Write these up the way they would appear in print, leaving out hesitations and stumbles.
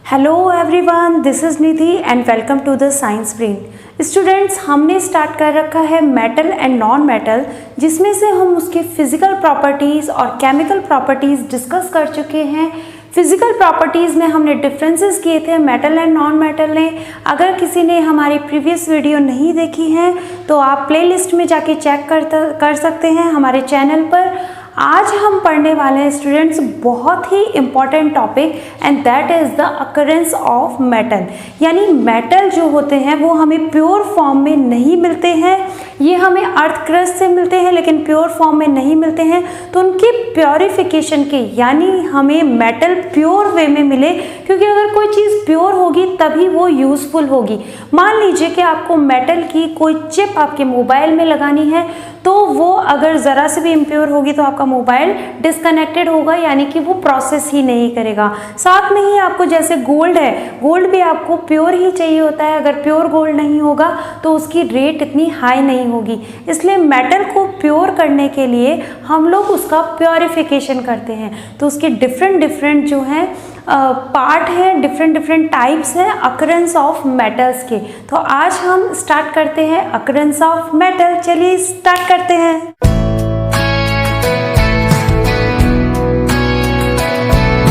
Hello everyone, this is Nidhi and welcome to the science brain. Students, हमने start कर रखा है मेटल एंड नॉन मेटल, जिसमें से हम उसके फिजिकल प्रॉपर्टीज़ और केमिकल प्रॉपर्टीज़ डिस्कस कर चुके हैं। फिजिकल प्रॉपर्टीज़ में हमने डिफरेंसेस किए थे मेटल एंड नॉन मेटल ने। अगर किसी ने हमारी प्रीवियस वीडियो नहीं देखी है तो आप प्लेलिस्ट में जाके चेक कर सकते हैं हमारे चैनल पर। आज हम पढ़ने वाले हैं स्टूडेंट्स बहुत ही important topic and that is the occurrence of metal. यानी मेटल जो होते हैं वो हमें प्योर फॉर्म में नहीं मिलते हैं, ये हमें अर्थ क्रस्ट से मिलते हैं लेकिन प्योर फॉर्म में नहीं मिलते हैं। तो उनकी प्योरिफिकेशन के यानी हमें मेटल प्योर वे में मिले, क्योंकि अगर कोई चीज़ प्योर होगी तभी वो यूज़फुल होगी। मान लीजिए कि आपको मेटल की कोई चिप आपके मोबाइल में लगानी है, तो वो अगर ज़रा से भी इम्प्योर होगी तो आपका मोबाइल डिस्कनेक्टेड होगा, यानी कि वो प्रोसेस ही नहीं करेगा। साथ में ही आपको जैसे गोल्ड है, गोल्ड भी आपको प्योर ही चाहिए होता है। अगर प्योर गोल्ड नहीं होगा तो उसकी रेट इतनी हाई नहीं होगी। इसलिए मेटल को प्योर करने के लिए हम लोग उसका प्योरिफिकेशन करते हैं। तो उसके डिफरेंट जो हैं पार्ट हैं, डिफरेंट टाइप्स हैं अकरेंस ऑफ मेटल्स के। तो आज हम स्टार्ट करते हैं अकरेंस ऑफ मेटल। चलिए स्टार्ट करते हैं।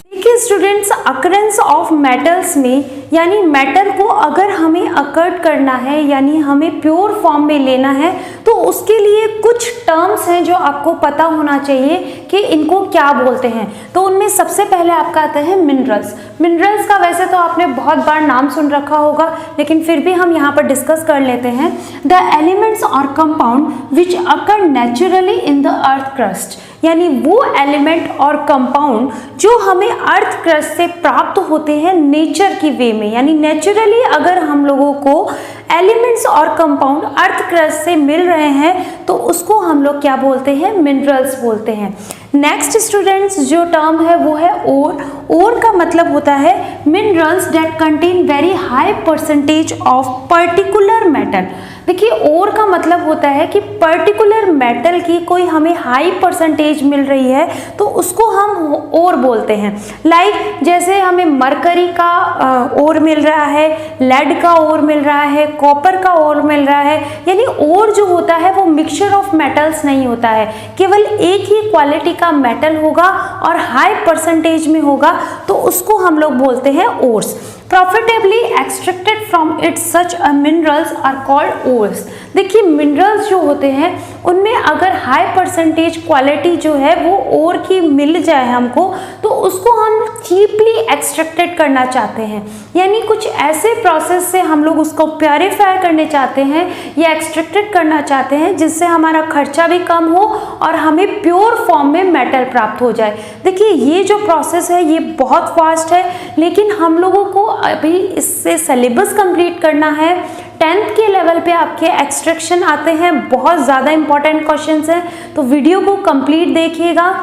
देखिए स्टूडेंट्स, अकरेंस ऑफ मेटल्स में यानी मेटल को अगर हमें अकर्ट करना है यानी हमें प्योर फॉर्म में लेना है तो उसके लिए कुछ टर्म्स हैं जो आपको पता होना चाहिए कि इनको क्या बोलते हैं। तो उनमें सबसे पहले आपका आता है मिनरल्स। मिनरल्स का वैसे तो आपने बहुत बार नाम सुन रखा होगा, लेकिन फिर भी हम यहाँ पर डिस्कस कर लेते हैं। द एलिमेंट्स और compound which occur naturally in the earth crust, यानी वो एलिमेंट और कंपाउंड जो हमें अर्थ क्रस्ट से प्राप्त होते हैं नेचर की वे में। यानी नेचुरली अगर हम लोगों को एलिमेंट्स और कंपाउंड अर्थ क्रस्ट से मिल रहे हैं तो उसको हम लोग क्या बोलते हैं? मिनरल्स बोलते हैं। नेक्स्ट स्टूडेंट्स, जो टर्म है वो है ओर। ओर का मतलब होता है minerals that contain very high percentage of particular metal. देखिए, ओर का मतलब होता है कि पर्टिकुलर मेटल की कोई हमें हाई परसेंटेज मिल रही है तो उसको हम ओर बोलते हैं। लाइक जैसे हमें मरकरी का ओर मिल रहा है, लेड का ओर मिल रहा है, कॉपर का ओर मिल रहा है। यानी ओर जो होता है वो मिक्सचर ऑफ मेटल्स नहीं होता है, केवल एक ही क्वालिटी का मेटल होगा और हाई परसेंटेज में होगा, तो उसको हम लोग बोलते हैं ores. Profitably extracted from it such a minerals are called ores। देखिए, मिनरल्स जो होते हैं उनमें अगर हाई परसेंटेज क्वालिटी जो है वो ओर की मिल जाए हमको, तो उसको हम चीपली एक्सट्रैक्टेड करना चाहते हैं। यानी कुछ ऐसे प्रोसेस से हम लोग उसको प्योरीफाई करने चाहते हैं या एक्सट्रैक्टेड करना चाहते हैं जिससे हमारा खर्चा भी कम हो और हमें प्योर फॉर्म में मेटल प्राप्त हो जाए। देखिए, ये जो प्रोसेस है ये बहुत फास्ट है, लेकिन हम लोगों को अभी इससे सिलेबस कंप्लीट करना है। 10th के लेवल पे आपके एक्सट्रैक्शन आते हैं, बहुत ज़्यादा इंपॉर्टेंट क्वेश्चंस हैं, तो वीडियो को कंप्लीट देखिएगा।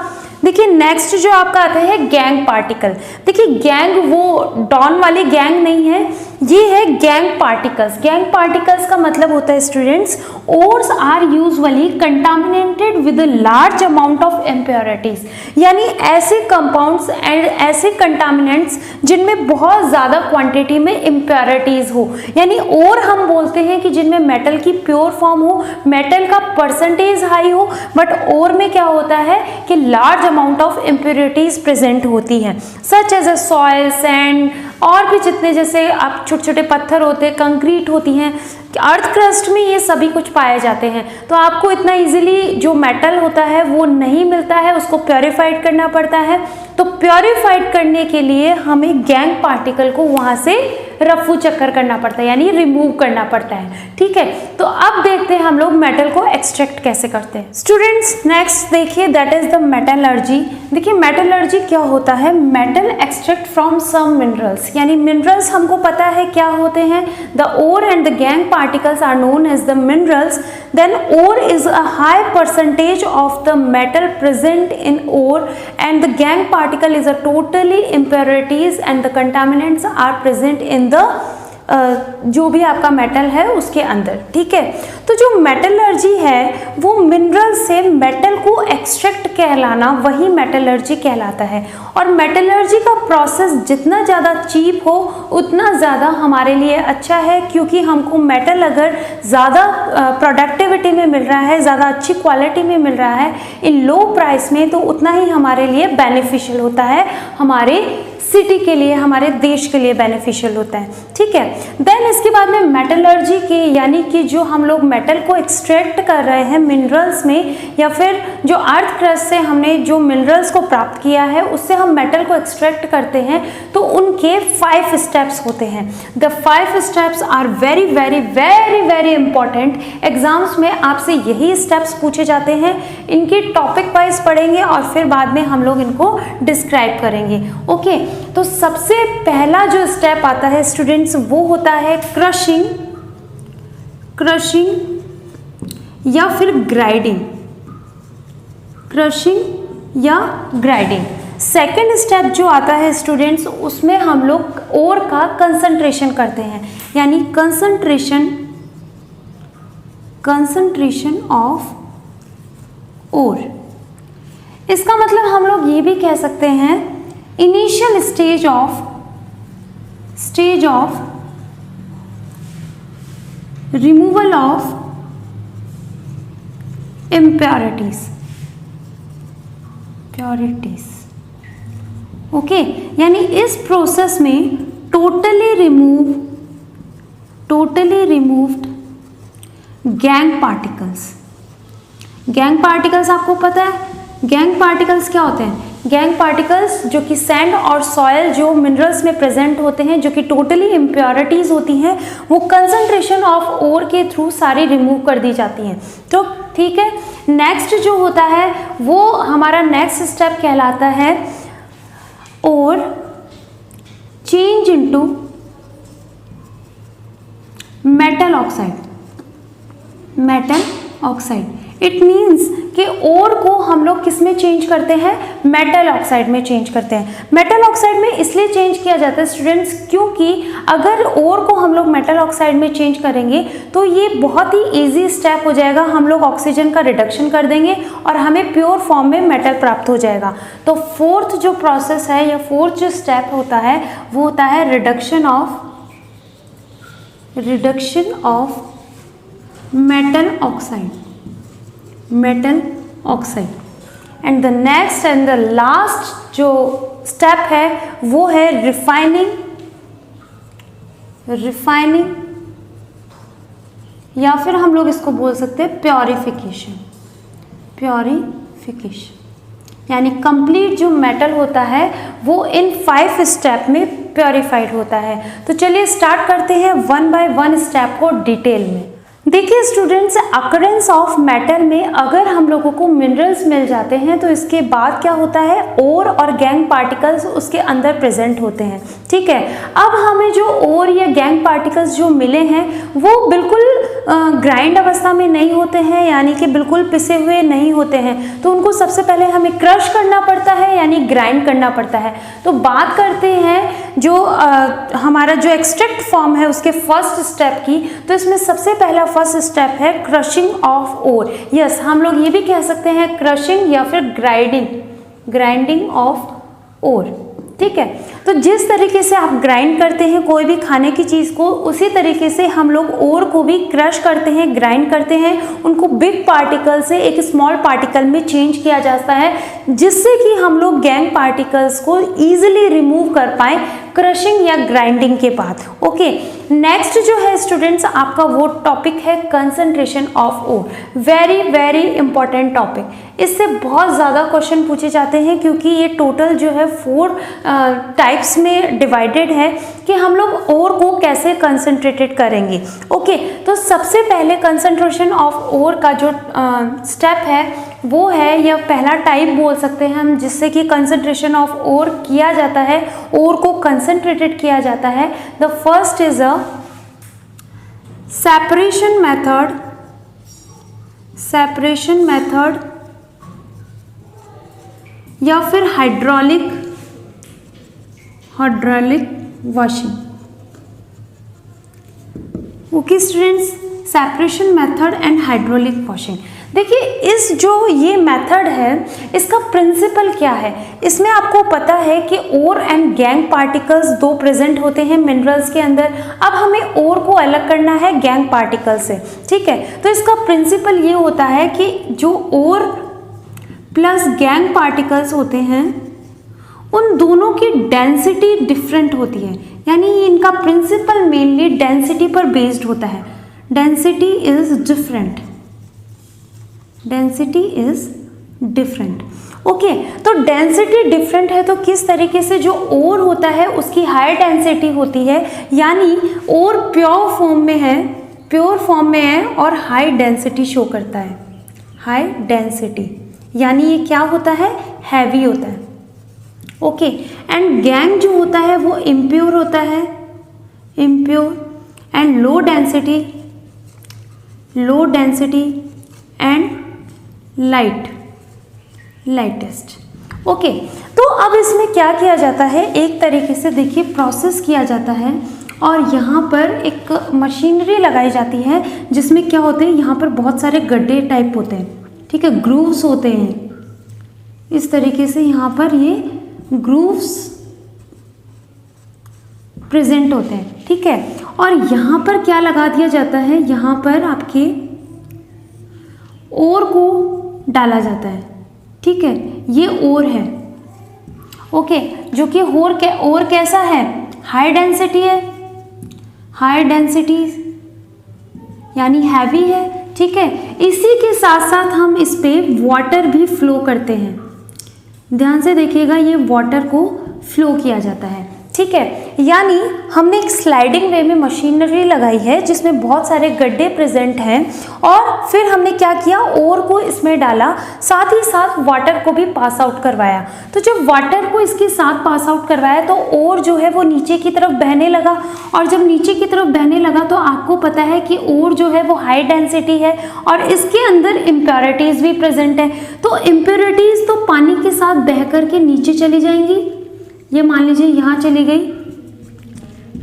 देखिए, नेक्स्ट जो आपका आता है गैंग पार्टिकल। देखिए, गैंग वो डॉन वाली गैंग नहीं है, ये है गैंग पार्टिकल्स। गैंग पार्टिकल्स का मतलब होता है students, ores are usually contaminated with large amount of impurities. यानी ऐसे कंपाउंड्स एंड ऐसे कंटामिनेंट्स जिनमें बहुत ज़्यादा क्वांटिटी में इम्प्योरिटीज हो। यानी ओर हम बोलते हैं कि जिनमें मेटल की प्योर फॉर्म हो, मेटल का परसेंटेज हाई हो, बट ओर में क्या होता है कि large amount of impurities present होती है, such as a soil, sand और भी जितने जैसे आप छोटे छोटे पत्थर होते हैं, कंक्रीट होती हैं, अर्थ क्रस्ट में ये सभी कुछ पाए जाते हैं। तो आपको इतना इजीली जो मेटल होता है वो नहीं मिलता है, उसको प्योरीफाइड करना पड़ता है। तो प्योरीफाइड करने के लिए हमें गैंग पार्टिकल को वहाँ से रफू चक्कर करना पड़ता है, यानी रिमूव करना पड़ता है। ठीक है, तो अब देखते हैं हम लोग मेटल को एक्सट्रैक्ट कैसे करते हैं। स्टूडेंट्स, नेक्स्ट देखिए, दैट इज द मेटलर्जी। देखिए, मेटलर्जी क्या होता है? Metal extract from some minerals. यानी मिनरल्स हमको पता है क्या होते हैं, the ore and the gangue particles are known as the minerals. Then ore is a high percentage of the metal present in ore, and the gangue particle is a totally impurities and the contaminants are present in the जो भी आपका metal है उसके अंदर, ठीक है। तो जो मेटलर्जी है वो मिनरल से मेटल को एक्सट्रैक्ट कहलाना वही मेटलर्जी कहलाता है। और मेटलर्जी का प्रोसेस जितना ज़्यादा चीप हो उतना ज़्यादा हमारे लिए अच्छा है, क्योंकि हमको मेटल अगर ज़्यादा प्रोडक्टिविटी में मिल रहा है, ज़्यादा अच्छी क्वालिटी में मिल रहा है इन लो प्राइस में, तो उतना ही हमारे लिए बेनिफिशियल होता है, हमारे सिटी के लिए, हमारे देश के लिए बेनिफिशियल होता है, ठीक है। देन इसके बाद में मेटलर्जी के यानी कि जो हम लोग मेटल को एक्सट्रैक्ट कर रहे हैं मिनरल्स में, या फिर जो अर्थ क्रस्ट से हमने जो मिनरल्स को प्राप्त किया है उससे हम मेटल को एक्सट्रैक्ट करते हैं, तो उनके 5 स्टेप्स होते हैं। The 5 steps are very very very very important. Exams में आपसे यही स्टेप्स पूछे जाते हैं, इनके टॉपिक वाइज पढ़ेंगे और फिर बाद में हम लोग इनको डिस्क्राइब करेंगे, ओके। तो सबसे पहला जो स्टेप आता है स्टूडेंट्स वो होता है क्रशिंग या फिर ग्राइंडिंग, क्रशिंग या ग्राइंडिंग। सेकेंड स्टेप जो आता है स्टूडेंट्स उसमें हम लोग ओर का कंसंट्रेशन करते हैं, यानी कंसंट्रेशन ऑफ ओर। इसका मतलब हम लोग ये भी कह सकते हैं initial stage of removal of impurities, okay. यानी इस प्रोसेस में टोटली रिमूव्ड गैंग पार्टिकल्स आपको पता है गैंग पार्टिकल्स क्या होते हैं? गैंग पार्टिकल्स जो कि सैंड और सॉयल जो मिनरल्स में प्रेजेंट होते हैं, जो कि टोटली इम्प्योरिटीज होती हैं, वो कंसंट्रेशन ऑफ ओर के थ्रू सारी रिमूव कर दी जाती हैं। तो ठीक है, नेक्स्ट जो होता है वो हमारा नेक्स्ट स्टेप कहलाता है और change into metal oxide. It means कि ओर को हम लोग किस में चेंज करते हैं? मेटल ऑक्साइड में चेंज करते हैं। मेटल ऑक्साइड में इसलिए चेंज किया जाता है स्टूडेंट्स क्योंकि अगर ओर को हम लोग मेटल ऑक्साइड में चेंज करेंगे तो ये बहुत ही इजी स्टेप हो जाएगा, हम लोग ऑक्सीजन का रिडक्शन कर देंगे और हमें प्योर फॉर्म में मेटल प्राप्त हो जाएगा। तो फोर्थ जो प्रोसेस है या फोर्थ जो स्टेप होता है वो होता है reduction of metal oxide. And the next and the last जो स्टेप है वो है रिफाइनिंग या फिर हम लोग इसको बोल सकते हैं प्योरिफिकेशन। यानी कंप्लीट जो मेटल होता है वो इन 5 स्टेप में प्योरीफाइड होता है। तो चलिए स्टार्ट करते हैं 1 बाय 1 स्टेप को डिटेल में। देखिए स्टूडेंट्स, अकरेंस ऑफ मेटल में अगर हम लोगों को मिनरल्स मिल जाते हैं तो इसके बाद क्या होता है, ओर और गैंग पार्टिकल्स उसके अंदर प्रेजेंट होते हैं। ठीक है, अब हमें जो ओर या गैंग पार्टिकल्स जो मिले हैं वो बिल्कुल ग्राइंड अवस्था में नहीं होते हैं, यानी कि बिल्कुल पिसे हुए नहीं होते हैं। तो उनको सबसे पहले हमें क्रश करना पड़ता है, यानी ग्राइंड करना पड़ता है। तो बात करते हैं जो हमारा जो एक्सट्रैक्ट फॉर्म है उसके फर्स्ट स्टेप की, तो इसमें सबसे पहला फर्स्ट स्टेप है क्रशिंग ऑफ ओर। यस, हम लोग ये भी कह सकते हैं क्रशिंग या फिर ग्राइंडिंग ऑफ ओर। ठीक है, तो जिस तरीके से आप ग्राइंड करते हैं कोई भी खाने की चीज़ को, उसी तरीके से हम लोग ओर को भी क्रश करते हैं, ग्राइंड करते हैं। उनको बिग पार्टिकल से एक स्मॉल पार्टिकल में चेंज किया जाता है, जिससे कि हम लोग गैंग पार्टिकल्स को ईजिली रिमूव कर पाए क्रशिंग या ग्राइंडिंग के बाद। ओके, नेक्स्ट जो है स्टूडेंट्स आपका वो टॉपिक है concentration of ore. Very very important topic. इससे बहुत ज़्यादा क्वेश्चन पूछे जाते हैं क्योंकि ये टोटल जो है 4 टाइप्स में डिवाइडेड है कि हम लोग ओर को कैसे कंसंट्रेटेड करेंगे। ओके, तो सबसे पहले कंसंट्रेशन ऑफ ओर का जो स्टेप है वो है, या पहला टाइप बोल सकते हैं हम, जिससे कि कंसंट्रेशन ऑफ ओर किया जाता है, ओर को कंसंट्रेटेड किया जाता है। The first is a separation method या फिर hydraulic okay students, separation method and hydraulic washing. देखिए इस जो ये मेथड है इसका प्रिंसिपल क्या है, इसमें आपको पता है कि ओर एंड गैंग पार्टिकल्स दो प्रेजेंट होते हैं मिनरल्स के अंदर। अब हमें ओर को अलग करना है गैंग पार्टिकल से, ठीक है। तो इसका प्रिंसिपल ये होता है कि जो ओर प्लस गैंग पार्टिकल्स होते हैं उन दोनों की डेंसिटी डिफरेंट होती है, यानी इनका प्रिंसिपल मेनली डेंसिटी पर बेस्ड होता है। Density is different, density is different. Okay, तो डेंसिटी डिफरेंट है तो किस तरीके से जो ओर होता है उसकी हाई डेंसिटी होती है, यानी ओर प्योर फॉर्म में है और हाई डेंसिटी शो करता है, हाई डेंसिटी, यानी ये क्या होता है, हैवी होता है। ओके, एंड गैंग जो होता है वो इम्प्योर होता है, impure and low density and lightest. Okay, तो अब इसमें क्या किया जाता है, एक तरीके से देखिए प्रोसेस किया जाता है और यहाँ पर एक मशीनरी लगाई जाती है जिसमें क्या होते हैं, यहाँ पर बहुत सारे गड्ढे टाइप होते हैं, ठीक है, ग्रूव्स होते हैं। इस तरीके से यहाँ पर ये ग्रूव्स प्रेजेंट होते हैं, ठीक है। और यहाँ पर क्या लगा दिया जाता है, यहाँ पर आपके ओर को डाला जाता है, ठीक है, ये ओर है। ओके, जो कि ओर कैसा है, हाई डेंसिटी है, हाई डेंसिटी यानी हैवी है, ठीक है। इसी के साथ साथ हम इस पे वाटर भी फ्लो करते हैं, ध्यान से देखिएगा, ये वाटर को फ्लो किया जाता है, ठीक है। यानी हमने एक स्लाइडिंग वे में मशीनरी लगाई है जिसमें बहुत सारे गड्ढे प्रेजेंट हैं और फिर हमने क्या किया, ओर को इसमें डाला, साथ ही साथ वाटर को भी पास आउट करवाया। तो जब वाटर को इसके साथ पास आउट करवाया तो ओर जो है वो नीचे की तरफ बहने लगा, और जब नीचे की तरफ बहने लगा तो आपको पता है कि ओर जो है वो हाई डेंसिटी है और इसके अंदर इम्प्योरिटीज़ भी प्रेजेंट है। तो इम्प्योरिटीज़ तो पानी के साथ बह करके नीचे चली जाएंगी, ये मान लीजिए यहाँ चली गई,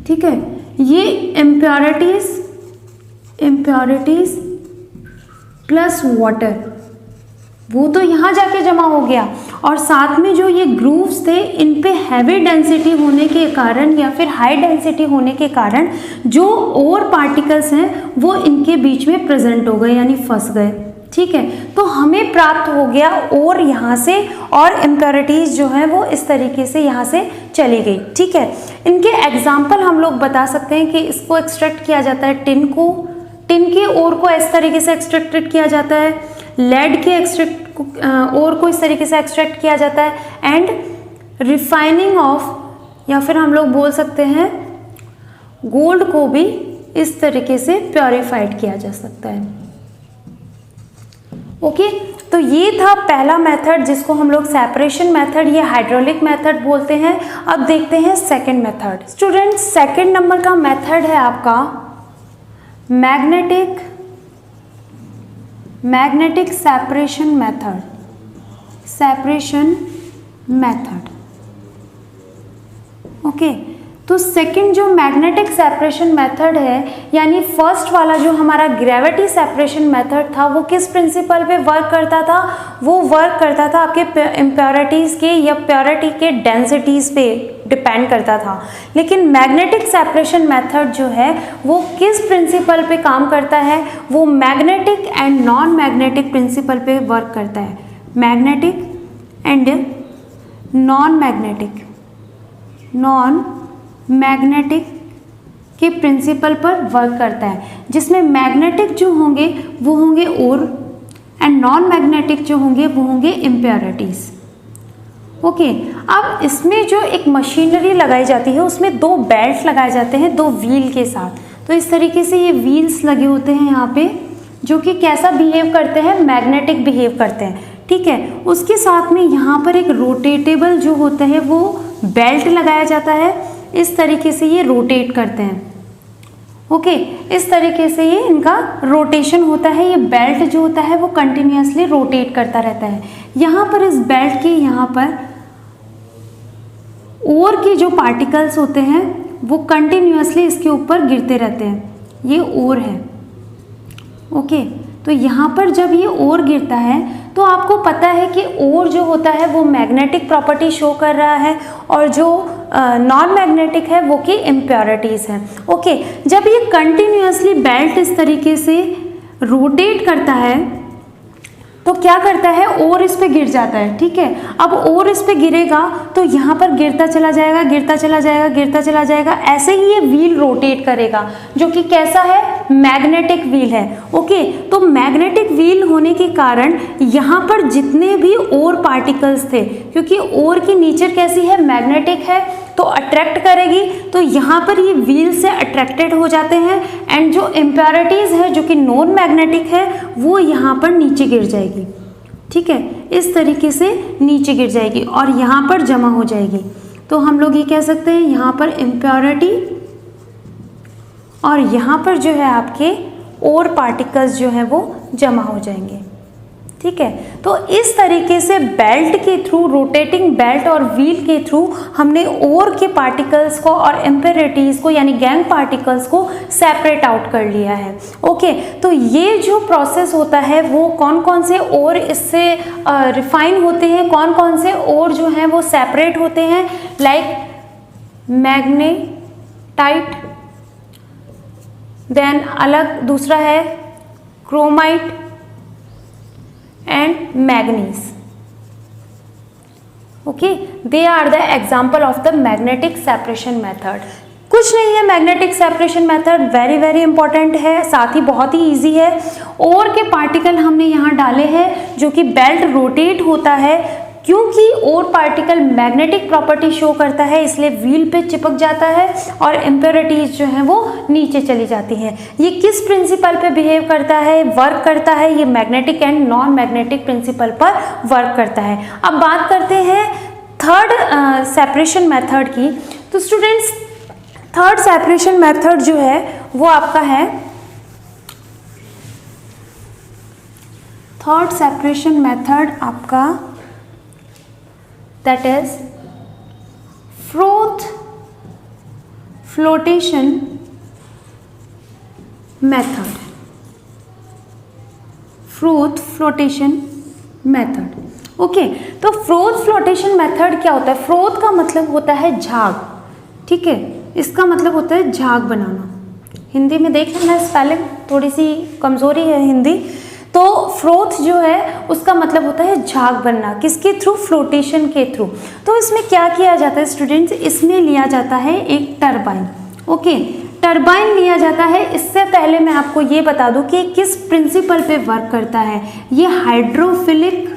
ठीक है। ये इम्प्योरिटीज प्लस वाटर वो तो यहाँ जाके जमा हो गया, और साथ में जो ये ग्रूव्स थे इन पे हैवी डेंसिटी होने के कारण या फिर हाई डेंसिटी होने के कारण जो ओर पार्टिकल्स हैं वो इनके बीच में प्रेजेंट हो गए, यानी फंस गए, ठीक है। तो हमें प्राप्त हो गया ओर यहाँ से, और इम्प्योरिटीज जो है वो इस तरीके से यहाँ से चली गई, ठीक है। इनके एग्जाम्पल हम लोग बता सकते हैं कि इसको एक्सट्रैक्ट किया जाता है टिन के ओर को इस तरीके से एक्सट्रैक्टेड किया जाता है, लेड के ओर को इस तरीके से एक्सट्रैक्ट किया जाता है, एंड रिफाइनिंग ऑफ, या फिर हम लोग बोल सकते हैं गोल्ड को भी इस तरीके से प्योरीफाइड किया जा सकता है। ओके, तो ये था पहला मेथड जिसको हम लोग सेपरेशन मेथड या हाइड्रोलिक मेथड बोलते हैं। अब देखते हैं second method. Students, second number का मेथड है आपका मैग्नेटिक सेपरेशन मेथड। ओके, तो सेकंड जो मैग्नेटिक सेपरेशन मेथड है, यानी फर्स्ट वाला जो हमारा ग्रेविटी सेपरेशन मेथड था वो किस प्रिंसिपल पे वर्क करता था, वो वर्क करता था आपके इम्प्योरिटीज़ के या प्योरिटी के डेंसिटीज़ पे डिपेंड करता था। लेकिन मैग्नेटिक सेपरेशन मेथड जो है वो किस प्रिंसिपल पे काम करता है, वो magnetic and non magnetic principle पे वर्क करता है। मैग्नेटिक एंड नॉन मैग्नेटिक के प्रिंसिपल पर वर्क करता है, जिसमें मैग्नेटिक जो होंगे वो होंगे ओर एंड नॉन मैग्नेटिक जो होंगे वो होंगे इम्प्योरिटीज़। ओके, अब इसमें जो एक मशीनरी लगाई जाती है उसमें दो बेल्ट लगाए जाते हैं, दो व्हील के साथ। तो इस तरीके से ये व्हील्स लगे होते हैं यहाँ पे, जो कि कैसा बिहेव करते हैं, मैग्नेटिक बिहेव करते हैं, ठीक है। उसके साथ में यहाँ पर एक रोटेटेबल जो होता है वो बेल्ट लगाया जाता है, इस तरीके से ये रोटेट करते हैं। ओके, इस तरीके से ये इनका रोटेशन होता है, ये बेल्ट जो होता है वो कंटिन्यूसली रोटेट करता रहता है। यहाँ पर इस बेल्ट के यहाँ पर ओर के जो पार्टिकल्स होते हैं वो कंटिन्यूसली इसके ऊपर गिरते रहते हैं, ये ओर है। ओके, तो यहाँ पर जब ये ओर गिरता है तो आपको पता है कि ओर जो होता है वो मैग्नेटिक प्रॉपर्टी शो कर रहा है और जो नॉन मैग्नेटिक है वो की इम्प्योरिटीज़ है। ओके, जब ये कंटिन्यूअसली बेल्ट इस तरीके से रोटेट करता है तो क्या करता है, ओर इस पे गिर जाता है। ठीक है, अब ओर इस पे गिरेगा तो यहाँ पर गिरता चला जाएगा, गिरता चला जाएगा, गिरता चला जाएगा, ऐसे ही ये व्हील रोटेट करेगा, जो कि कैसा है, मैग्नेटिक व्हील है। ओके, तो मैग्नेटिक व्हील होने के कारण यहाँ पर जितने भी ओर पार्टिकल्स थे, क्योंकि ओर की नेचर कैसी है, मैग्नेटिक है, तो अट्रैक्ट करेगी, तो यहाँ पर ये व्हील से अट्रैक्टेड हो जाते हैं एंड जो इम्प्योरिटीज़ है जो कि नॉन मैग्नेटिक है वो यहाँ पर नीचे गिर जाएगी। ठीक है, इस तरीके से नीचे गिर जाएगी और यहाँ पर जमा हो जाएगी। तो हम लोग ये कह सकते हैं यहाँ पर इम्प्योरिटी और यहाँ पर जो है आपके और पार्टिकल्स जो है वो जमा हो जाएंगे। ठीक है, तो इस तरीके से बेल्ट के थ्रू, रोटेटिंग बेल्ट और व्हील के थ्रू हमने ओर के पार्टिकल्स को और इम्प्योरिटीज़ को यानी गैंग पार्टिकल्स को सेपरेट आउट कर लिया है। ओके, तो ये जो प्रोसेस होता है वो कौन कौन से ओर इससे रिफाइन होते हैं, कौन कौन से ओर जो हैं वो सेपरेट होते हैं, लाइक मैग्नेटाइट, देन अलग दूसरा है chromite and manganese. Okay, they are the example of the magnetic separation method. कुछ नहीं है, magnetic separation method very very important है, साथ ही बहुत ही इजी है। ओर के पार्टिकल हमने यहाँ डाले हैं जो कि बेल्ट रोटेट होता है, क्योंकि ore particle magnetic property show करता है इसलिए व्हील पे चिपक जाता है और इम्प्योरिटीज जो हैं वो नीचे चली जाती हैं। ये किस प्रिंसिपल पे बिहेव करता है, वर्क करता है, ये magnetic and non magnetic principle पर वर्क करता है। अब बात करते हैं थर्ड सेपरेशन मेथड की। तो स्टूडेंट्स, थर्ड सेपरेशन मेथड जो है वो आपका है, थर्ड सेपरेशन मेथड आपका that is Froth flotation method. Froth flotation method. Okay, तो फ्रोथ फ्लोटेशन मेथड क्या होता है? फ्रोथ का मतलब होता है झाग। ठीक है, इसका मतलब होता है झाग बनाना। हिंदी में देख लेना, स्पेलिंग थोड़ी सी कमजोरी है हिंदी। तो फ्रोथ जो है उसका मतलब होता है झाग बनना, किसके थ्रू? फ्लोटेशन के थ्रू। तो इसमें क्या किया जाता है स्टूडेंट्स, इसमें लिया जाता है एक टरबाइन। ओके, टरबाइन लिया जाता है। इससे पहले मैं आपको ये बता दूं कि किस प्रिंसिपल पे वर्क करता है। ये हाइड्रोफिलिक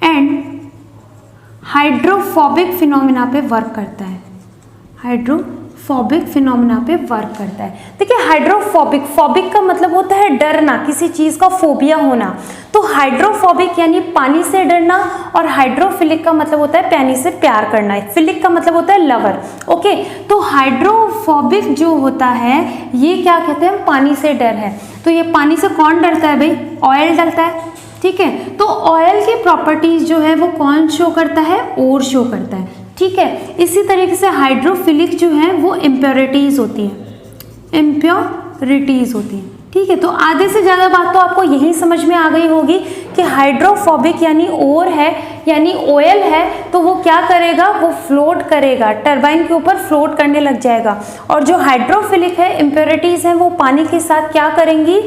एंड हाइड्रोफोबिक फिनोमिना पे वर्क करता है। हाइड्रोफोबिक फिनोमिना पे वर्क करता है। देखिए, हाइड्रोफोबिक, फोबिक का मतलब होता है डरना, किसी चीज़ का फोबिया होना। तो हाइड्रोफोबिक यानी पानी से डरना और हाइड्रोफिलिक का मतलब होता है पानी से प्यार करना। फिलिक का मतलब होता है लवर। ओके, तो हाइड्रोफोबिक जो होता है ये क्या कहते हैं, पानी से डर है। तो ये पानी से कौन डरता है भाई? ऑयल डरता है। ठीक है, तो ऑयल की प्रॉपर्टीज जो है वो कौन शो करता है? ओर शो करता है। ठीक है, इसी तरीके से हाइड्रोफिलिक जो है वो इम्प्योरिटीज होती हैं। ठीक है, तो आधे से ज़्यादा बात तो आपको यही समझ में आ गई होगी कि हाइड्रोफोबिक यानी ओर है, यानी ऑयल है, तो वो क्या करेगा? वो फ्लोट करेगा, टरबाइन के ऊपर फ्लोट करने लग जाएगा। और जो हाइड्रोफिलिक है, इम्प्योरिटीज हैं, वो पानी के साथ क्या करेंगी?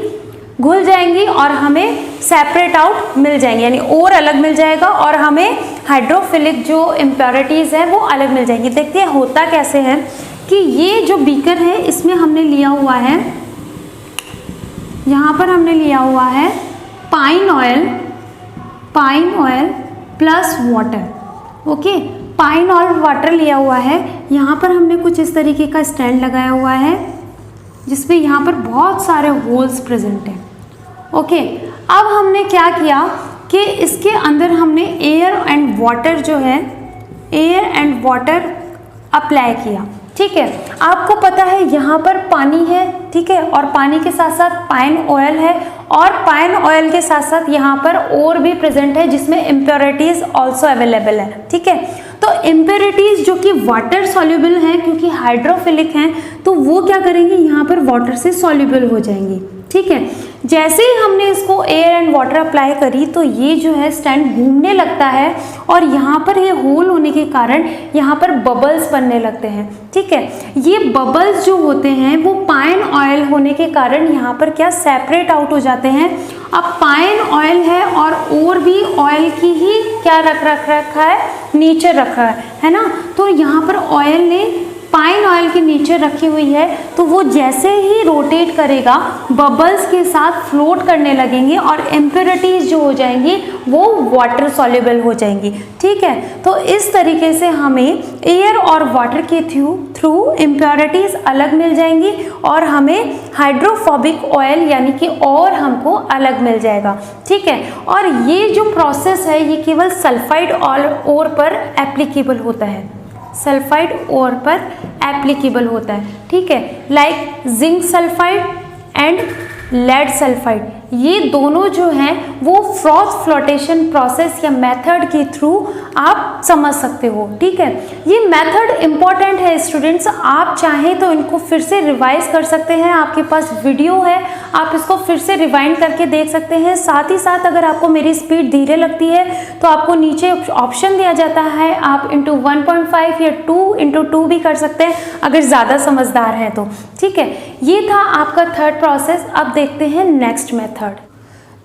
घुल जाएंगी और हमें सेपरेट आउट मिल जाएंगे, यानी और अलग मिल जाएगा और हमें हाइड्रोफिलिक जो इम्प्योरिटीज हैं वो अलग मिल जाएंगी। देखते हैं होता कैसे है कि ये जो बीकर है इसमें हमने लिया हुआ है, यहाँ पर हमने लिया हुआ है pine oil plus water. Okay, pine oil water लिया हुआ है। यहाँ पर हमने कुछ इस तरीके का स्टैंड लगाया हुआ है जिसमें यहाँ पर बहुत सारे होल्स प्रेजेंट हैं। ओके, अब हमने क्या किया कि इसके अंदर हमने एयर एंड वाटर अप्लाई किया। ठीक है, आपको पता है यहाँ पर पानी है, ठीक है, और पानी के साथ साथ पाइन ऑयल है और पाइन ऑयल के साथ साथ यहाँ पर और भी प्रेजेंट है जिसमें इम्प्योरिटीज ऑल्सो अवेलेबल है। ठीक है, तो इम्प्योरिटीज जो कि वाटर सॉल्युबल हैं, क्योंकि हाइड्रोफिलिक हैं, तो वो क्या करेंगे, यहाँ पर वाटर से सॉल्युबल हो जाएंगी। ठीक है, जैसे ही हमने इसको एयर एंड वाटर अप्लाई करी तो ये जो है स्टैंड घूमने लगता है और यहाँ पर ये होल होने के कारण यहाँ पर बबल्स बनने लगते हैं। ठीक है, ये बबल्स जो होते हैं वो पाइन ऑयल होने के कारण यहाँ पर क्या सेपरेट आउट हो जाते हैं। अब पाइन ऑयल है और भी ऑयल की ही क्या रखा है, नीचे रखा है ना। तो यहाँ पर ऑयल ने पाइन ऑयल के नीचे रखी हुई है, तो वो जैसे ही रोटेट करेगा बबल्स के साथ फ्लोट करने लगेंगे और इम्प्योरिटीज जो हो जाएंगी वो वाटर सॉल्युबल हो जाएंगी। ठीक है, तो इस तरीके से हमें एयर और वाटर के थ्रू इम्प्योरिटीज अलग मिल जाएंगी और हमें हाइड्रोफोबिक ऑयल यानी कि और हमको अलग मिल जाएगा। ठीक है, और ये जो प्रोसेस है ये केवल सल्फाइड ओर पर एप्लीकेबल होता है, सल्फाइड ओर पर एप्लीकेबल होता है। ठीक है, like zinc sulphide and lead sulphide, ये दोनों जो हैं वो फ्रॉथ फ्लोटेशन प्रोसेस या मेथड के थ्रू आप समझ सकते हो। ठीक है, ये मेथड इम्पॉर्टेंट है स्टूडेंट्स, आप चाहें तो इनको फिर से रिवाइज कर सकते हैं, आपके पास वीडियो है, आप इसको फिर से रिवाइंड करके देख सकते हैं। साथ ही साथ अगर आपको मेरी स्पीड धीरे लगती है तो आपको नीचे ऑप्शन दिया जाता है, आप इंटू 1.5 या 2x2 भी कर सकते हैं अगर ज़्यादा समझदार हैं तो। ठीक है, ये था आपका थर्ड प्रोसेस। अब देखते हैं नेक्स्ट मेथड।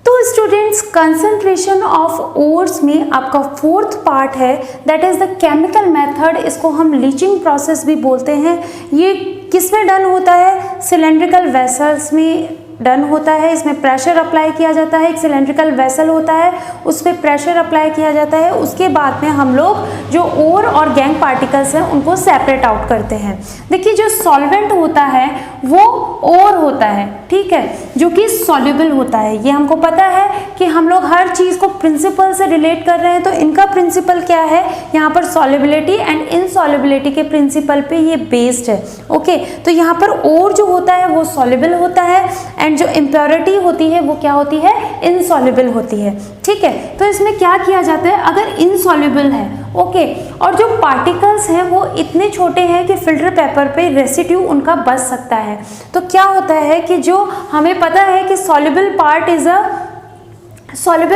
तो स्टूडेंट्स, कंसंट्रेशन ऑफ ओर्स में आपका फोर्थ पार्ट है, that is the chemical method. इसको हम लीचिंग प्रोसेस भी बोलते हैं। ये किस में डन होता है, सिलेंड्रिकल वेसल्स में डन होता है। इसमें प्रेशर अप्लाई किया जाता है, एक सिलेंड्रिकल वेसल होता है, उस पर प्रेशर अप्लाई किया जाता है। उसके बाद में हम लोग जो ओर और गैंग पार्टिकल्स हैं उनको सेपरेट आउट करते हैं। देखिए, जो सॉल्वेंट होता है वो ओर होता है, ठीक है, जो कि सॉल्युबल होता है। ये हमको पता है कि हम लोग हर चीज़ को प्रिंसिपल से रिलेट कर रहे हैं, तो इनका प्रिंसिपल क्या है, यहाँ पर सॉल्युबिलिटी एंड इनसॉल्युबिलिटी के प्रिंसिपल पे ये बेस्ड है। ओके, तो यहाँ पर ओर जो होता है वो सॉल्युबल होता है एंड जो इम्प्योरिटी होती है वो क्या होती है, इनसॉल्युबल होती है। ठीक है, तो इसमें क्या किया जाता है, अगर इनसॉल्युबल है, ओके, और जो पार्टिकल्स हैं वो इतने छोटे हैं कि फिल्टर पेपर पे रेसिड्यू उनका बच सकता है, तो क्या होता है कि जो हमें पता है कि सॉल्युबल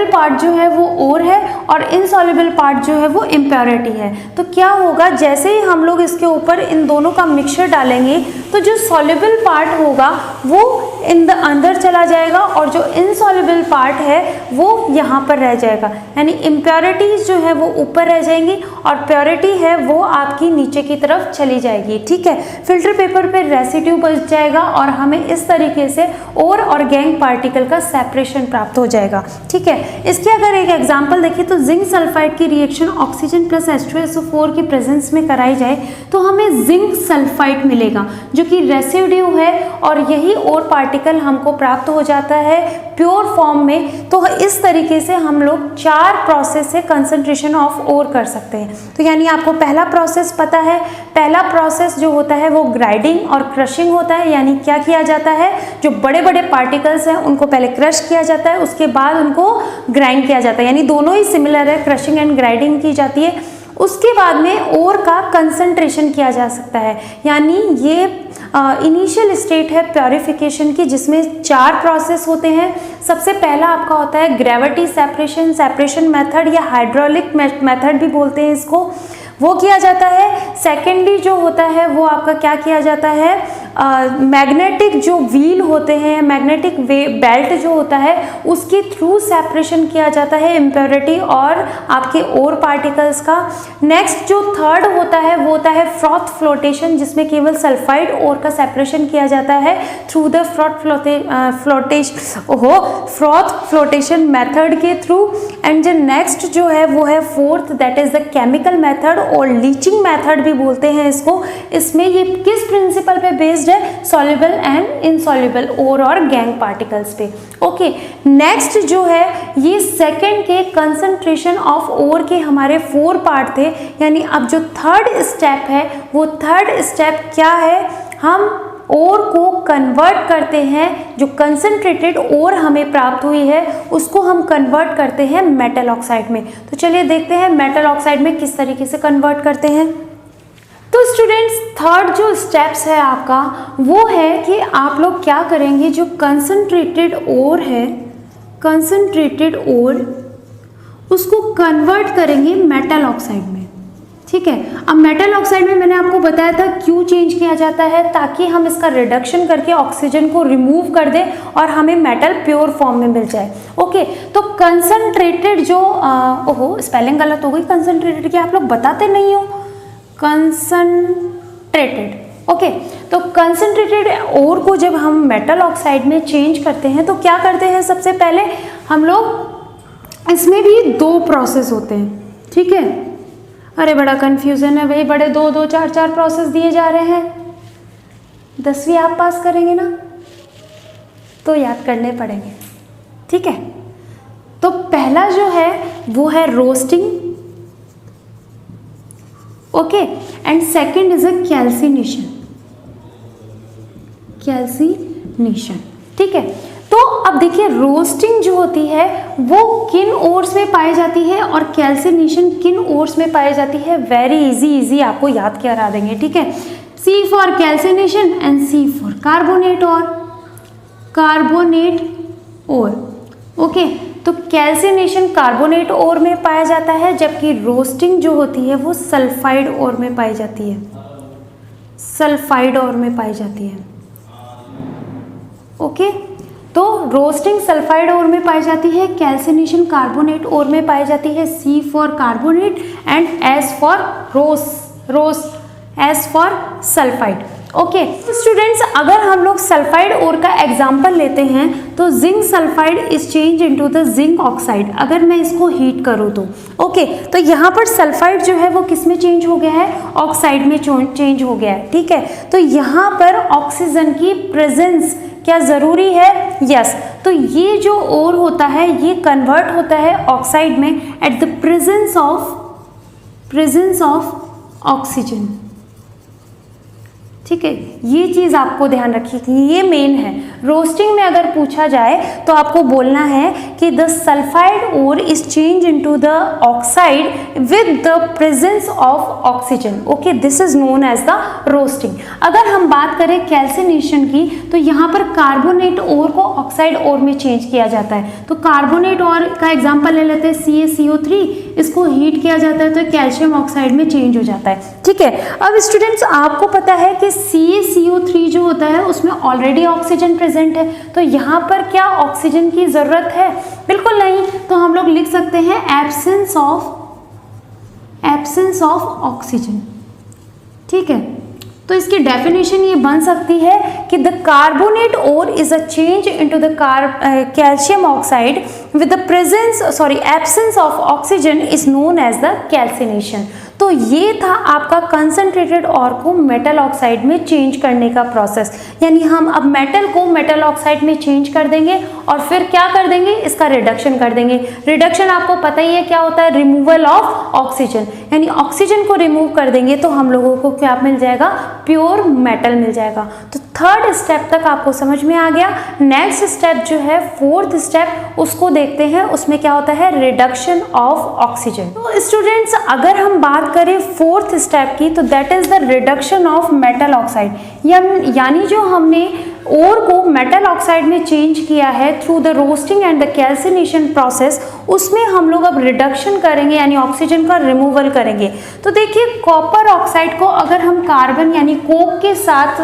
पार्ट जो है वो ओर है और इनसॉल्युबल पार्ट जो है वो इम्प्योरिटी है। तो क्या होगा, जैसे ही हम लोग इसके ऊपर इन दोनों का मिक्सचर डालेंगे तो जो सॉल्युबल पार्ट होगा वो अंदर चला जाएगा और जो इनसॉल्युबल पार्ट है वो यहाँ पर रह जाएगा, यानी इम्प्योरिटीज जो है वो ऊपर रह जाएंगी और प्योरिटी है वो आपकी नीचे की तरफ चली जाएगी। ठीक है, फिल्टर पेपर पे रेसिड्यू बच जाएगा और हमें इस तरीके से ओर और गैंग पार्टिकल का सेपरेशन प्राप्त हो जाएगा। ठीक है, इसके अगर एक एग्जांपल देखिए तो जिंक सल्फाइड की रिएक्शन ऑक्सीजन प्लस H2SO4 की प्रेजेंस में कराई जाए तो हमें जिंक सल्फाइड मिलेगा जो कि रेसिड्यू है और यही ओर पार्टिकल हमको प्राप्त हो जाता है प्योर फॉर्म में। तो इस तरीके से हम लोग 4 प्रोसेस से कंसंट्रेशन ऑफ ओर कर सकते हैं। तो यानी आपको पहला प्रोसेस पता है, पहला प्रोसेस जो होता है वो ग्राइंडिंग और क्रशिंग होता है, यानी क्या किया जाता है, जो बड़े बड़े पार्टिकल्स हैं उनको पहले क्रश किया जाता है, उसके बाद उनको ग्राइंड किया जाता है, यानी दोनों ही सिमिलर है, क्रशिंग एंड ग्राइंडिंग की जाती है। उसके बाद में ओर का कंसंट्रेशन किया जा सकता है, यानी ये इनिशियल स्टेट है प्योरिफिकेशन की, जिसमें 4 प्रोसेस होते हैं। सबसे पहला आपका होता है ग्रेविटी सेपरेशन मेथड या हाइड्रोलिक मेथड भी बोलते हैं इसको, वो किया जाता है। सेकेंडली जो होता है वो आपका क्या किया जाता है, मैग्नेटिक जो व्हील होते हैं, मैग्नेटिक बेल्ट जो होता है उसके थ्रू सेपरेशन किया जाता है इम्प्योरिटी और आपके ओर पार्टिकल्स का। नेक्स्ट जो थर्ड होता है वो होता है फ्रॉथ फ्लोटेशन, जिसमें केवल सल्फाइड ओर का सेपरेशन किया जाता है through the froth flotation method के थ्रू। एंड जो नेक्स्ट जो है वो है fourth, that is the chemical method और लीचिंग मेथड भी बोलते हैं इसको। इसमें ये किस प्रिंसिपल पे बेस्ड है, सॉल्युबल एंड इनसॉल्युबल ओर और गैंग पार्टिकल्स पे। ओके, नेक्स्ट जो है ये सेकंड के कंसंट्रेशन ऑफ ओर के हमारे 4 पार्ट थे, यानी अब जो थर्ड स्टेप है वो थर्ड स्टेप क्या है, हम ओर को कन्वर्ट करते हैं, जो कंसंट्रेटेड ओर हमें प्राप्त हुई है उसको हम कन्वर्ट करते हैं मेटल ऑक्साइड में। तो चलिए देखते हैं मेटल ऑक्साइड में किस तरीके से कन्वर्ट करते हैं। तो स्टूडेंट्स, थर्ड जो स्टेप्स है आपका वो है कि आप लोग क्या करेंगे, जो कंसंट्रेटेड ओर है, कंसंट्रेटेड ओर उसको कन्वर्ट करेंगे मेटल ऑक्साइड में। ठीक है, अब मेटल ऑक्साइड में मैंने आपको बताया था क्यों चेंज किया जाता है, ताकि हम इसका रिडक्शन करके ऑक्सीजन को रिमूव कर दें और हमें मेटल प्योर फॉर्म में मिल जाए। ओके, तो कंसंट्रेटेड जो ओहो स्पेलिंग गलत हो गई, कंसंट्रेटेड क्या आप लोग बताते नहीं हो, कंसंट्रेटेड। ओके, तो कंसंट्रेटेड ओर को जब हम मेटल ऑक्साइड में चेंज करते हैं तो क्या करते हैं, सबसे पहले हम लोग इसमें भी दो प्रोसेस होते हैं। ठीक है, अरे बड़ा कंफ्यूजन है भाई, बड़े दो दो चार चार प्रोसेस दिए जा रहे हैं। 10वीं आप पास करेंगे ना तो याद करने पड़ेंगे। ठीक है, तो पहला जो है वो है roasting, okay, and second is a calcination, calcination. ठीक है, तो अब देखिए रोस्टिंग जो होती है वो किन ओर्स में पाई जाती है और कैल्सिनेशन किन ओर्स में पाई जाती है, वेरी इजी आपको याद करा देंगे। ठीक है, C for calcination and C for carbonate और कार्बोनेट ओर। ओके, तो कैल्सिनेशन कार्बोनेट ओर में पाया जाता है, जबकि रोस्टिंग जो होती है वो सल्फाइड ओर में पाई जाती है, सल्फाइड ओर में पाई जाती है। ओके, तो रोस्टिंग सल्फाइड ओर में पाई जाती है, कैल्सिनेशन कार्बोनेट ओर में पाई जाती है, C for carbonate and S for S for sulphide. Okay, तो स्टूडेंट्स अगर हम लोग सल्फाइड ओर का एग्जांपल लेते हैं तो zinc sulphide is change into the zinc oxide, अगर मैं इसको हीट करूँ तो। ओके, तो यहाँ पर सल्फाइड जो है वो किस में चेंज हो गया है, ऑक्साइड में चेंज हो गया है। ठीक है, तो यहाँ पर ऑक्सीजन की प्रेजेंस क्या जरूरी है, यस। तो ये जो ओर होता है ये कन्वर्ट होता है ऑक्साइड में at the presence of oxygen. ठीक है, ये चीज़ आपको ध्यान रखिए कि ये मेन है। रोस्टिंग में अगर पूछा जाए तो आपको बोलना है कि the sulphide ore is change into the oxide with the presence of oxygen. Okay, this is known as the roasting. अगर हम बात करें कैल्सिनेशन की तो यहाँ पर कार्बोनेट ओर को ऑक्साइड ओर में चेंज किया जाता है। तो कार्बोनेट ओर का एग्जाम्पल ले लेते हैं, CaCO3, इसको हीट किया जाता है तो कैल्शियम ऑक्साइड में चेंज हो जाता है। ठीक है, अब स्टूडेंट्स आपको पता है कि CaCO3 जो होता है उसमें ऑलरेडी ऑक्सीजन प्रेजेंट है, तो यहाँ पर क्या ऑक्सीजन की जरूरत है, बिल्कुल नहीं। तो हम लोग लिख सकते हैं एब्सेंस ऑफ ऑक्सीजन। ठीक है, तो इसकी डेफिनेशन ये बन सकती है कि the carbonate ore is a change into the calcium oxide with the absence of oxygen is known as the calcination. तो ये था आपका कंसंट्रेटेड ओर को मेटल ऑक्साइड में चेंज करने का प्रोसेस, यानी हम अब मेटल को मेटल ऑक्साइड में चेंज कर देंगे और फिर क्या कर देंगे, इसका रिडक्शन कर देंगे। रिडक्शन आपको पता ही है क्या होता है, रिमूवल ऑफ ऑक्सीजन, यानी ऑक्सीजन को रिमूव कर देंगे तो हम लोगों को क्या मिल जाएगा, प्योर मेटल मिल जाएगा। तो थर्ड स्टेप तक आपको समझ में आ गया। नेक्स्ट स्टेप जो है फोर्थ स्टेप, उसको देखते हैं, उसमें क्या होता है, रिडक्शन ऑफ ऑक्सीजन। तो स्टूडेंट्स अगर हम बात करें फोर्थ स्टेप की तो that is the reduction of metal oxide, यानी जो हमने ओर को मेटल ऑक्साइड में चेंज किया है through the roasting and the calcination process, उसमें हम लोग अब रिडक्शन करेंगे यानी ऑक्सीजन का रिमूवल करेंगे। तो देखिए कॉपर ऑक्साइड को अगर हम कार्बन यानी कोक के साथ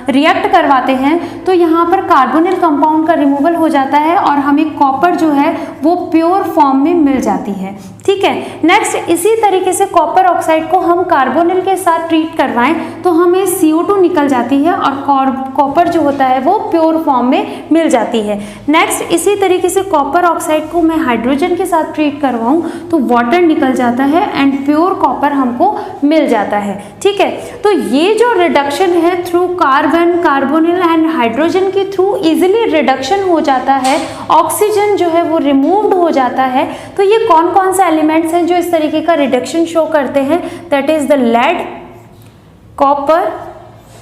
रिएक्ट करवाते हैं तो यहाँ पर कार्बोनिल कंपाउंड का रिमूवल हो जाता है और हमें कॉपर जो है वो प्योर फॉर्म में मिल जाती है। ठीक है, नेक्स्ट इसी तरीके से कॉपर ऑक्साइड को हम कार्बोनिल के साथ ट्रीट करवाएं तो हमें CO2 निकल जाती है और कॉपर जो होता है वो प्योर फॉर्म में मिल जाती है। नेक्स्ट इसी तरीके से कॉपर ऑक्साइड को मैं हाइड्रोजन के साथ ट्रीट करवाऊं तो वाटर निकल जाता है एंड प्योर कॉपर हमको मिल जाता है। ठीक है, तो ये जो रिडक्शन है through carbon, carbonyl and hydrogen के थ्रू इजीली रिडक्शन हो जाता है, ऑक्सीजन जो है वो रिमूव्ड हो जाता है। तो ये कौन कौन से एलिमेंट्स हैं जो इस तरीके का रिडक्शन शो करते हैं, that is the lead, copper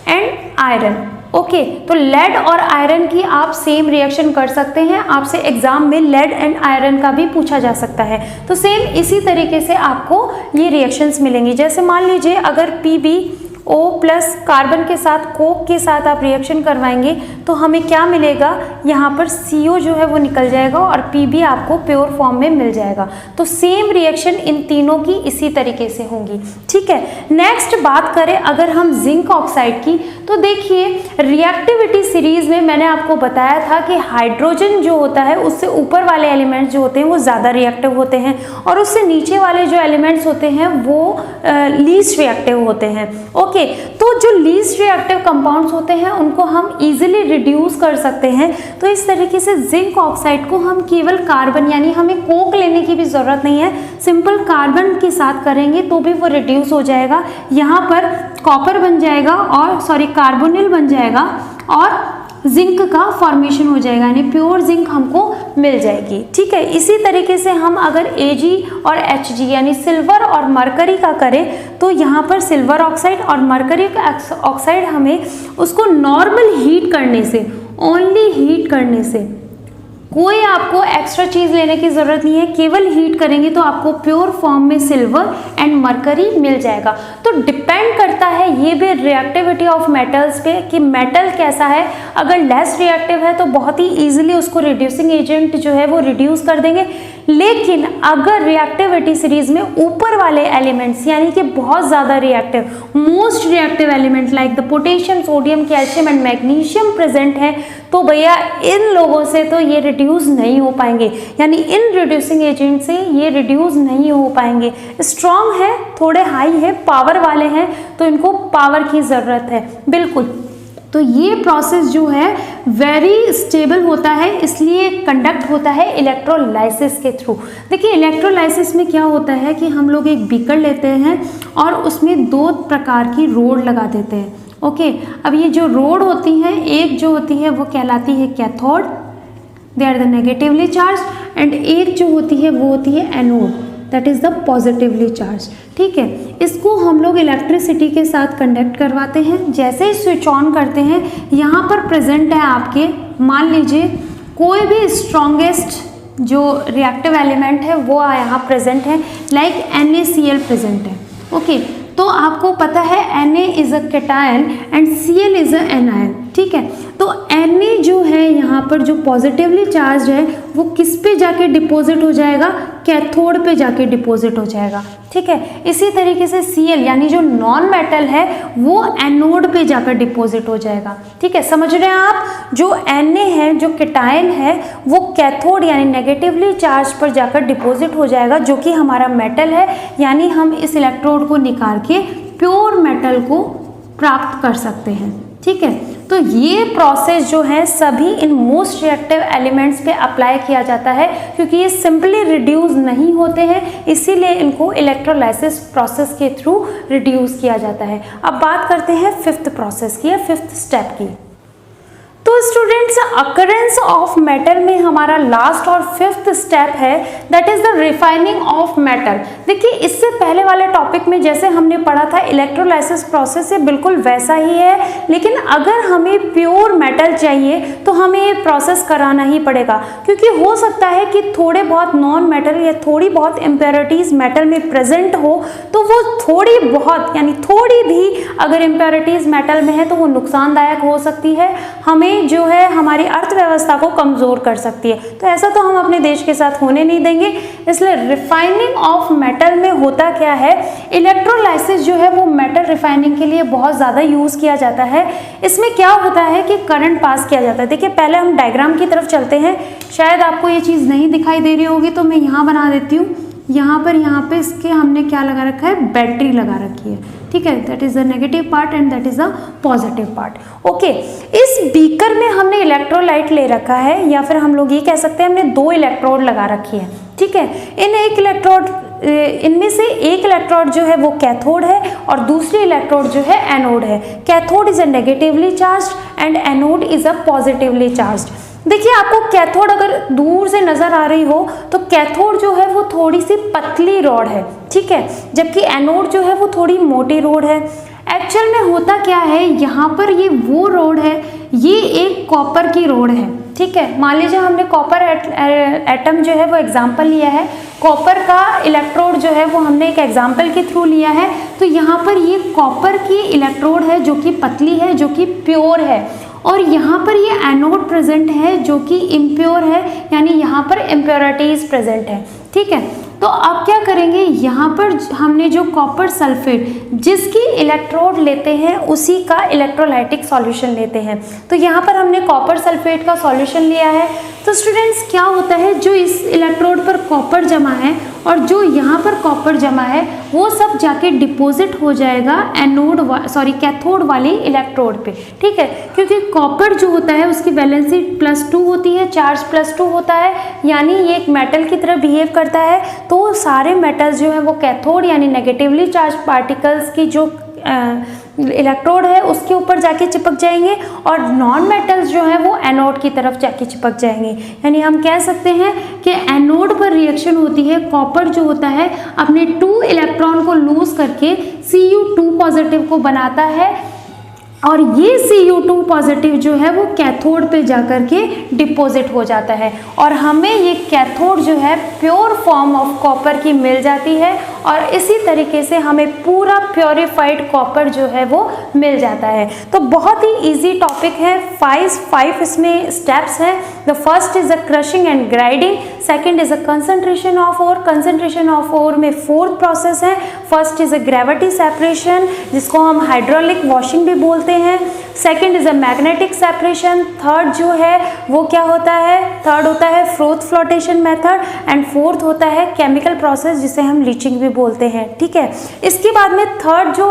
and iron. Okay, तो लेड और आयरन की आप सेम रिएक्शन कर सकते हैं, आपसे एग्जाम में लेड एंड आयरन का भी पूछा जा सकता है। तो सेम इसी तरीके से आपको ये रिएक्शंस मिलेंगी। जैसे मान लीजिए अगर PbO प्लस कार्बन के साथ कोक के साथ आप रिएक्शन करवाएंगे तो हमें क्या मिलेगा, यहाँ पर CO जो है वो निकल जाएगा और Pb आपको प्योर फॉर्म में मिल जाएगा। तो सेम रिएक्शन इन तीनों की इसी तरीके से होंगी, ठीक है। नेक्स्ट बात करें अगर हम जिंक ऑक्साइड की, तो देखिए रिएक्टिविटी सीरीज में मैंने आपको बताया था कि हाइड्रोजन जो होता है उससे ऊपर वाले एलिमेंट्स जो होते हैं वो ज़्यादा रिएक्टिव होते हैं और उससे नीचे वाले जो एलिमेंट्स होते हैं वो लीस्ट रिएक्टिव होते हैं। ओके, तो जो लीस्ट रिएक्टिव कंपाउंड्स होते हैं उनको हम इजीली रिड्यूस कर सकते हैं। तो इस तरीके से जिंक ऑक्साइड को हम केवल कार्बन, यानी हमें कोक लेने की भी ज़रूरत नहीं है, सिंपल कार्बन के साथ करेंगे तो भी वो रिड्यूस हो जाएगा। यहाँ पर कॉपर बन जाएगा और कार्बोनिल बन जाएगा और जिंक का फॉर्मेशन हो जाएगा, यानी प्योर जिंक हमको मिल जाएगी, ठीक है। इसी तरीके से हम अगर Ag और Hg यानी सिल्वर और मरकरी का करें तो यहाँ पर सिल्वर ऑक्साइड और मरकरी ऑक्साइड हमें उसको नॉर्मल हीट करने से, ओनली हीट करने से, कोई आपको एक्स्ट्रा चीज़ लेने की ज़रूरत नहीं है, केवल हीट करेंगे तो आपको प्योर फॉर्म में सिल्वर एंड मरकरी मिल जाएगा। तो डिपेंड करता है ये भी रिएक्टिविटी ऑफ मेटल्स पे कि मेटल कैसा है। अगर लेस रिएक्टिव है तो बहुत ही ईजिली उसको रिड्यूसिंग एजेंट जो है वो रिड्यूस कर देंगे, लेकिन अगर रिएक्टिविटी सीरीज में ऊपर वाले एलिमेंट्स यानी कि बहुत ज़्यादा reactive, most reactive element like the potassium, sodium, calcium and magnesium present है, तो भैया इन लोगों से तो ये रिड्यूस नहीं हो पाएंगे, यानी इन रिड्यूसिंग एजेंट से ये रिड्यूस नहीं हो पाएंगे। स्ट्रॉन्ग है, थोड़े हाई है, पावर वाले हैं तो इनको पावर की ज़रूरत है, बिल्कुल। तो ये प्रोसेस जो है वेरी स्टेबल होता है, इसलिए कंडक्ट होता है इलेक्ट्रोलाइसिस के थ्रू। देखिए इलेक्ट्रोलाइसिस में क्या होता है कि हम लोग एक बीकर लेते हैं और उसमें 2 प्रकार की रोड लगा देते हैं। ओके, अब ये जो रोड होती हैं, एक जो होती है वो कहलाती है cathode, they are the negatively charge, and एक जो होती है वो होती है anode, that is the positively charge, ठीक है। इसको हम लोग इलेक्ट्रिसिटी के साथ कंडक्ट करवाते हैं। जैसे ही स्विच ऑन करते हैं, यहाँ पर प्रेजेंट है आपके, मान लीजिए कोई भी स्ट्रॉन्गेस्ट जो रिएक्टिव एलिमेंट है वो यहाँ प्रेजेंट है, लाइक NaCl प्रेजेंट है। ओके, तो आपको पता है Na is a cation and Cl is a anion, ठीक है। तो Na जो है यहाँ पर जो पॉजिटिवली चार्ज है वो किस पे जाके डिपॉजिट हो जाएगा, कैथोड पे जाके डिपॉजिट हो जाएगा, ठीक है। इसी तरीके से Cl यानी जो नॉन मेटल है वो एनोड पे जाकर डिपॉजिट हो जाएगा, ठीक है। समझ रहे हैं आप, जो Na है, जो कैटायन है, वो कैथोड यानी नेगेटिवली चार्ज पर जाकर डिपॉजिट हो जाएगा, जो कि हमारा मेटल है, यानी हम इस इलेक्ट्रोड को निकाल के प्योर मेटल को प्राप्त कर सकते हैं, ठीक है। तो ये प्रोसेस जो है सभी इन मोस्ट रिएक्टिव एलिमेंट्स पे अप्लाई किया जाता है, क्योंकि ये सिंपली रिड्यूस नहीं होते हैं, इसीलिए इनको इलेक्ट्रोलाइसिस प्रोसेस के थ्रू रिड्यूस किया जाता है। अब बात करते हैं 5th प्रोसेस की या 5th स्टेप की। तो स्टूडेंट्स, अकरेंस ऑफ मेटल में हमारा लास्ट और 5th स्टेप है, that is the refining of metal. देखिए इससे पहले वाले टॉपिक में जैसे हमने पढ़ा था इलेक्ट्रोलाइसिस प्रोसेस से बिल्कुल वैसा ही है, लेकिन अगर हमें प्योर मेटल चाहिए तो हमें ये प्रोसेस कराना ही पड़ेगा, क्योंकि हो सकता है कि थोड़े बहुत नॉन मेटल या थोड़ी बहुत इम्प्योरिटीज मेटल में प्रेजेंट हो, तो वो थोड़ी बहुत यानी थोड़ी भी अगर इम्प्योरिटीज मेटल में है तो वो नुकसानदायक हो सकती है, हमें जो है हमारी अर्थव्यवस्था को कमजोर कर सकती है। तो ऐसा तो हम अपने देश के साथ होने नहीं देंगे, इसलिए रिफाइनिंग ऑफ मेटल में होता क्या है, इलेक्ट्रोलाइसिस जो है वो मेटल रिफाइनिंग के लिए बहुत ज़्यादा यूज़ किया जाता है। इसमें क्या होता है कि करंट पास किया जाता है। देखिए पहले हम डायग्राम की तरफ चलते हैं, शायद आपको ये चीज़ नहीं दिखाई दे रही होगी तो मैं यहाँ बना देती हूँ। यहाँ पे इसके हमने क्या लगा रखा है, बैटरी लगा रखी है, ठीक है। That is the negative part and that is the positive part. Okay, इस बीकर में हमने इलेक्ट्रोलाइट ले रखा है, या फिर हम लोग ये कह सकते हैं हमने 2 इलेक्ट्रोड लगा रखी है, ठीक है। इनमें से एक इलेक्ट्रोड जो है वो कैथोड है और दूसरी इलेक्ट्रोड जो है एनोड है। Cathode is a negatively charged and anode is a positively charged. देखिए आपको कैथोड अगर दूर से नजर आ रही हो तो कैथोड जो है वो थोड़ी सी पतली रॉड है, ठीक है, जबकि एनोड जो है वो थोड़ी मोटी रॉड है। एक्चुअल में होता क्या है, यहाँ पर ये वो रोड है, ये एक कॉपर की रोड है, ठीक है। मान लीजिए हमने कॉपर एटम जो है वो एग्जाम्पल लिया है, कॉपर का इलेक्ट्रोड जो है वो हमने एक एग्जाम्पल के थ्रू लिया है। तो यहाँ पर ये कॉपर की इलेक्ट्रोड है जो कि पतली है, जो कि प्योर है, और यहाँ पर ये एनोड प्रेजेंट है जो कि इम्प्योर है, यानी यहाँ पर इम्प्योरिटीज प्रेजेंट है, ठीक है। तो अब क्या करेंगे, यहाँ पर हमने जो कॉपर सल्फेट जिसकी इलेक्ट्रोड लेते हैं उसी का इलेक्ट्रोलाइटिक सॉल्यूशन लेते हैं। तो यहाँ पर हमने कॉपर सल्फेट का सॉल्यूशन लिया है। तो स्टूडेंट्स क्या होता है, जो इस इलेक्ट्रोड पर कॉपर जमा है और जो यहाँ पर कॉपर जमा है वो सब जाके डिपॉजिट हो जाएगा कैथोड वाली इलेक्ट्रोड पे, ठीक है। क्योंकि कॉपर जो होता है उसकी वैलेंसी +2 होती है, चार्ज +2 होता है, यानी ये एक मेटल की तरह बिहेव करता है। तो सारे मेटल्स जो है वो कैथोड यानी नेगेटिवली चार्ज पार्टिकल्स की जो इलेक्ट्रोड है उसके ऊपर जाके चिपक जाएंगे, और नॉन मेटल्स जो है वो एनोड की तरफ जाके चिपक जाएंगे। यानी हम कह सकते हैं कि एनोड पर रिएक्शन होती है, कॉपर जो होता है अपने 2 इलेक्ट्रॉन को लूज करके Cu2 पॉजिटिव को बनाता है, और ये Cu2 पॉजिटिव जो है वो कैथोड पे जाकर के डिपॉजिट हो जाता है, और हमें ये कैथोड जो है प्योर फॉर्म ऑफ कॉपर की मिल जाती है, और इसी तरीके से हमें पूरा प्योरीफाइड कॉपर जो है वो मिल जाता है। तो बहुत ही इजी टॉपिक है, 5 इसमें स्टेप्स हैं। The first is a crushing and grinding, second is a concentration of ore, concentration of ore में 4th प्रोसेस है। First is a gravity separation जिसको हम हाइड्रोलिक वॉशिंग भी बोलते हैं। Second is a magnetic separation, third जो है वो क्या होता है, थर्ड होता है froth flotation method, and fourth होता है केमिकल प्रोसेस जिसे हम लीचिंग भी बोलते हैं, ठीक है। इसके बाद में थर्ड जो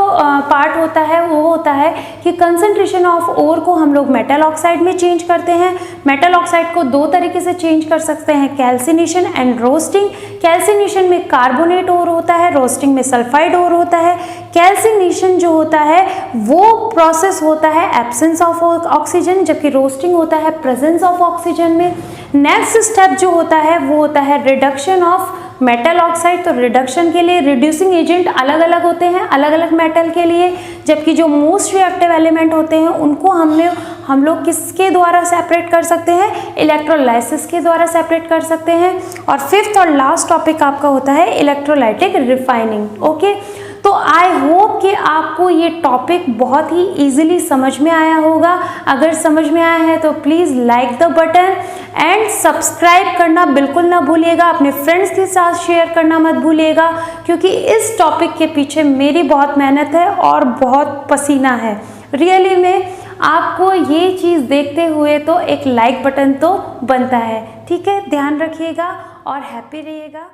पार्ट होता है वो होता है कि कंसंट्रेशन ऑफ ओर को हम लोग मेटल ऑक्साइड में चेंज करते हैं। मेटल ऑक्साइड को 2 तरीके से चेंज कर सकते हैं, कैल्सिनेशन एंड रोस्टिंग। कैल्सिनेशन में कार्बोनेट ओर होता है, रोस्टिंग में सल्फाइड ओर होता है। कैल्सिनेशन जो होता है वो प्रोसेस होता है एब्सेंस ऑफ ऑक्सीजन, जबकि रोस्टिंग होता है प्रेजेंस ऑफ ऑक्सीजन में। नेक्स्ट स्टेप जो होता है वो होता है रिडक्शन ऑफ मेटल ऑक्साइड। तो रिडक्शन के लिए रिड्यूसिंग एजेंट अलग अलग होते हैं अलग अलग मेटल के लिए, जबकि जो मोस्ट रिएक्टिव एलिमेंट होते हैं उनको हम लोग किसके द्वारा सेपरेट कर सकते हैं, इलेक्ट्रोलाइसिस के द्वारा सेपरेट कर सकते हैं। और 5th और लास्ट टॉपिक आपका होता है इलेक्ट्रोलाइटिक रिफाइनिंग। ओके, तो आई होप कि आपको ये टॉपिक बहुत ही इजीली समझ में आया होगा। अगर समझ में आया है तो please like the button and subscribe करना बिल्कुल ना भूलिएगा, अपने फ्रेंड्स के साथ शेयर करना मत भूलिएगा, क्योंकि इस टॉपिक के पीछे मेरी बहुत मेहनत है और बहुत पसीना है। रियली में आपको ये चीज़ देखते हुए तो एक लाइक बटन तो बनता है, ठीक है। ध्यान रखिएगा और हैप्पी रहिएगा।